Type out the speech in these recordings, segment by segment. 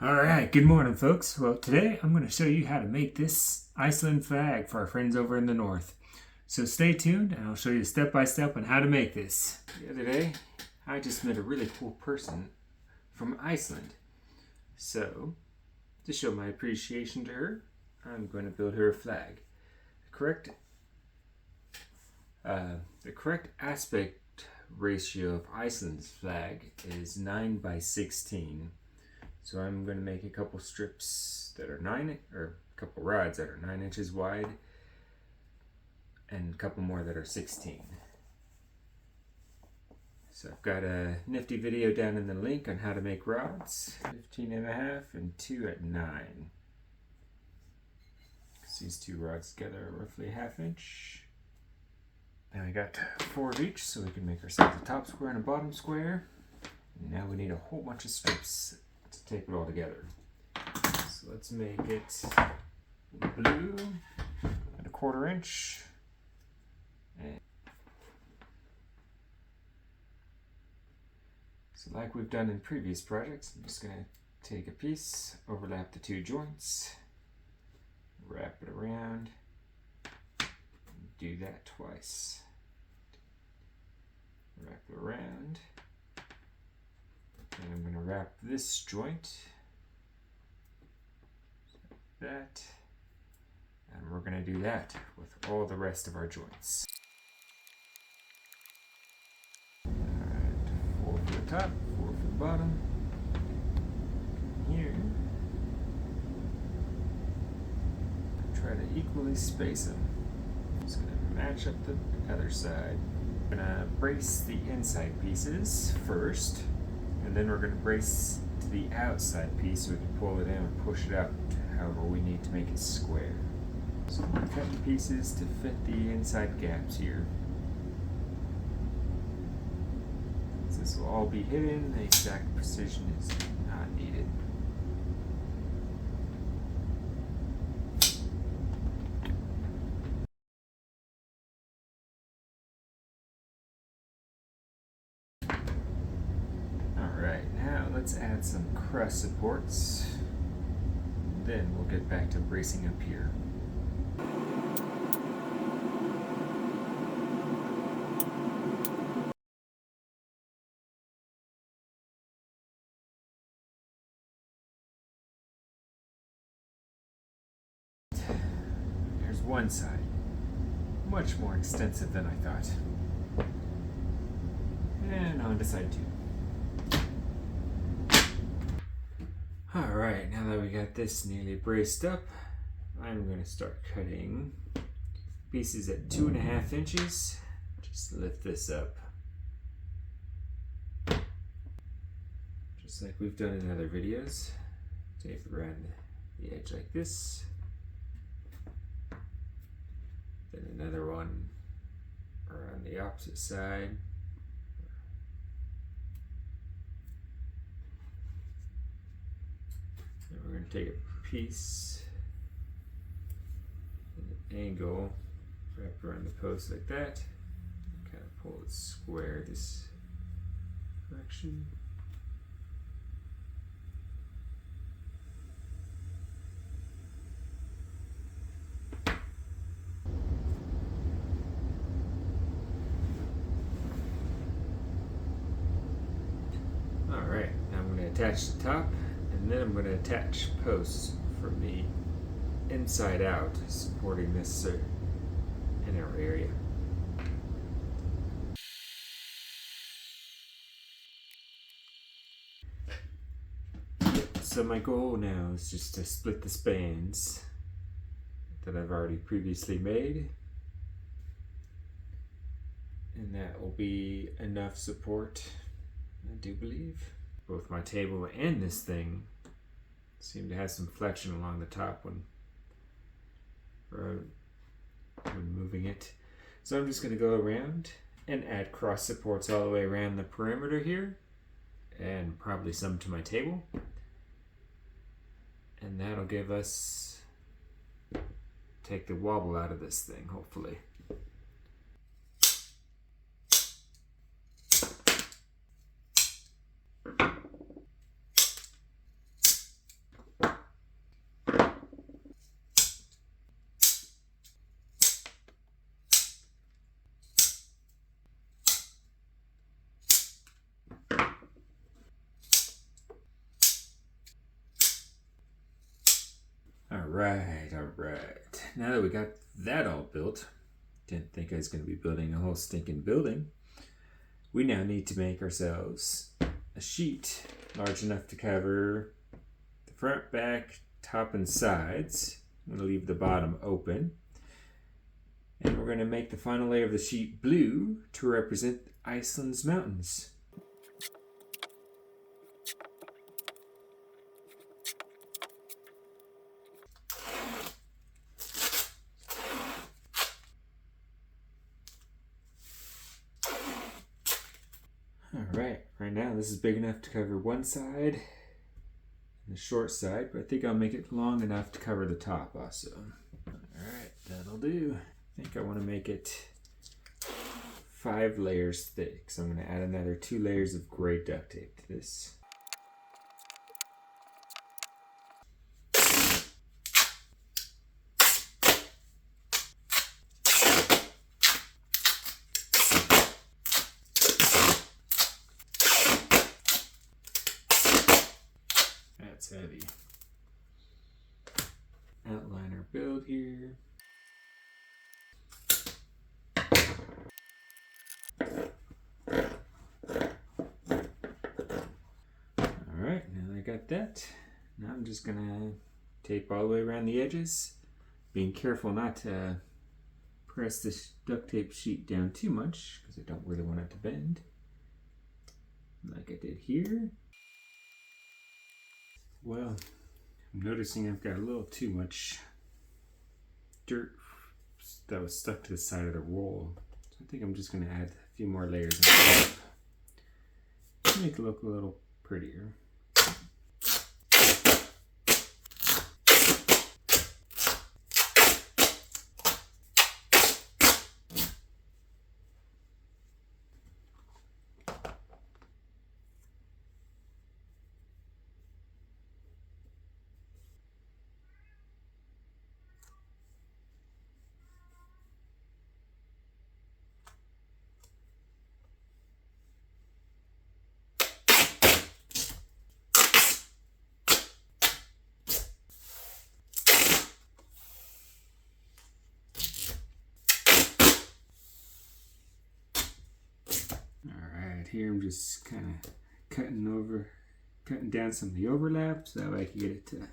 Alright, good morning folks. Well, today I'm going to show you how to make this Iceland flag for our friends over in the north. So stay tuned and I'll show you step by step on how to make this. The other day, I just met a really cool person from Iceland. So, to show my appreciation to her, I'm going to build her a flag. The correct aspect ratio of Iceland's flag is 9:16. So I'm going to make a couple strips that are a couple rods that are 9 inches wide, and a couple more that are 16. So I've got a nifty video down in the link on how to make rods, 15.5 and 2 at 9. These two rods together are roughly a 1/2 inch. Now we got 4 of each, so we can make ourselves a top square and a bottom square. And now we need a whole bunch of strips to tape it all together. So let's make it blue at a 1/4 inch. And so like we've done in previous projects, I'm just going to take a piece, overlap the two joints, wrap it around, and do that twice. Wrap it around. And I'm going to wrap this joint like that, and we're going to do that with all the rest of our joints. Alright, 4 for the top, 4 for the bottom. Here, try to equally space them. I'm just going to match up the other side. I'm going to brace the inside pieces first. And then we're going to brace to the outside piece so we can pull it in and push it out however we need to make it square. So I'm going to cut the pieces to fit the inside gaps here. Since this will all be hidden, the exact precision is not needed. Let's add some truss supports, then we'll get back to bracing up here. There's one side, much more extensive than I thought. And on to side 2. Alright, now that we got this nearly braced up, I'm going to start cutting pieces at 2.5 inches. Just lift this up. Just like we've done in other videos. Tape it around the edge like this. Then another one around the opposite side. And we're going to take a piece at an angle, wrap around the post like that, kind of pull it square this direction. Alright, now I'm going to attach the top. And then I'm going to attach posts from the inside out, supporting this inner area. So my goal now is just to split the spans that I've already previously made. And that will be enough support, I do believe. Both my table and this thing seem to have some flexion along the top when moving it. So I'm just going to go around and add cross supports all the way around the perimeter here, and probably some to my table. And that'll give us, take the wobble out of this thing, hopefully. All right. Now that we got that all built, didn't think I was going to be building a whole stinking building. We now need to make ourselves a sheet large enough to cover the front, back, top, and sides. I'm going to leave the bottom open. And we're going to make the final layer of the sheet blue to represent Iceland's mountains. Alright, right now this is big enough to cover one side and the short side, but I think I'll make it long enough to cover the top also. Alright, that'll do. I think I want to make it 5 layers thick, so I'm going to add another 2 layers of gray duct tape to this. That's heavy. Outline our build here. Alright, now I got that. Now I'm just gonna tape all the way around the edges, being careful not to press this duct tape sheet down too much because I don't really want it to bend, like I did here. Well, I'm noticing I've got a little too much dirt that was stuck to the side of the roll. So I think I'm just going to add a few more layers on top to make it look a little prettier. Alright, here I'm just kind of cutting down some of the overlap so that way I can get it to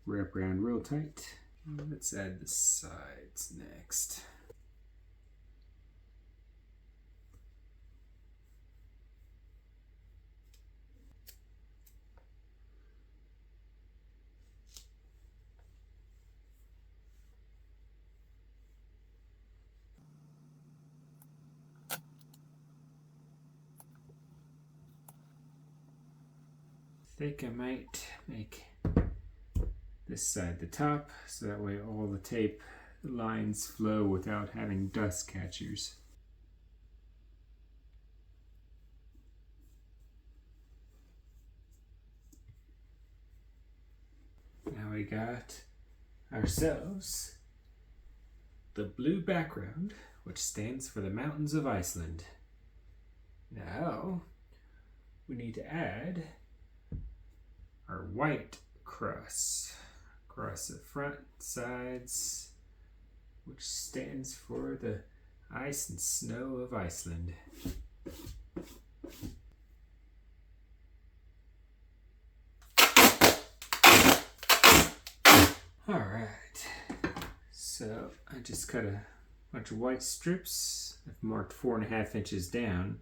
wrap around real tight. Let's add the sides next. I think I might make this side the top so that way all the tape lines flow without having dust catchers. Now we got ourselves the blue background, which stands for the mountains of Iceland. Now we need to add our white cross across the front sides, which stands for the ice and snow of Iceland. Alright, so I just cut a bunch of white strips. I've marked 4.5 inches down.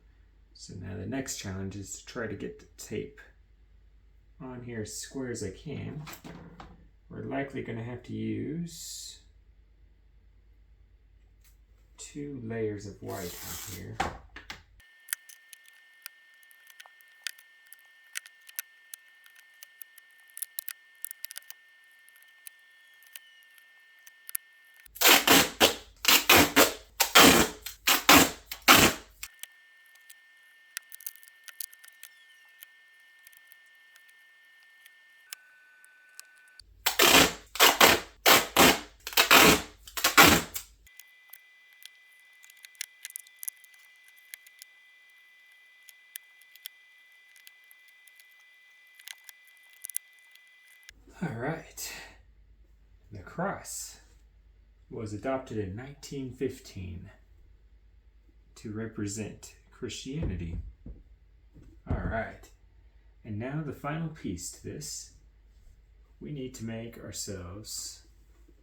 So now the next challenge is to try to get the tape on here as square as I can. We're likely going to have to use 2 layers of white on here. All right, cross was adopted in 1915 to represent Christianity. All right, and now the final piece to this. We need to make ourselves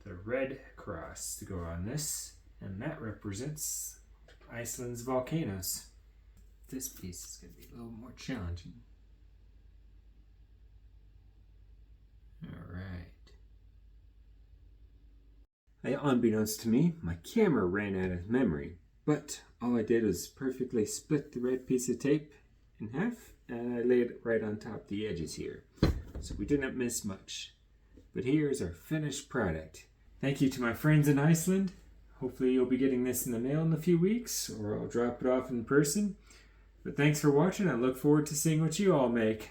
the red cross to go on this, and that represents Iceland's volcanoes. This piece is going to be a little more challenging. All right. Unbeknownst to me, my camera ran out of memory, but all I did was perfectly split the red piece of tape in half, and I laid it right on top of the edges here. So we didn't miss much. But here's our finished product. Thank you to my friends in Iceland. Hopefully you'll be getting this in the mail in a few weeks, or I'll drop it off in person. But thanks for watching. I look forward to seeing what you all make.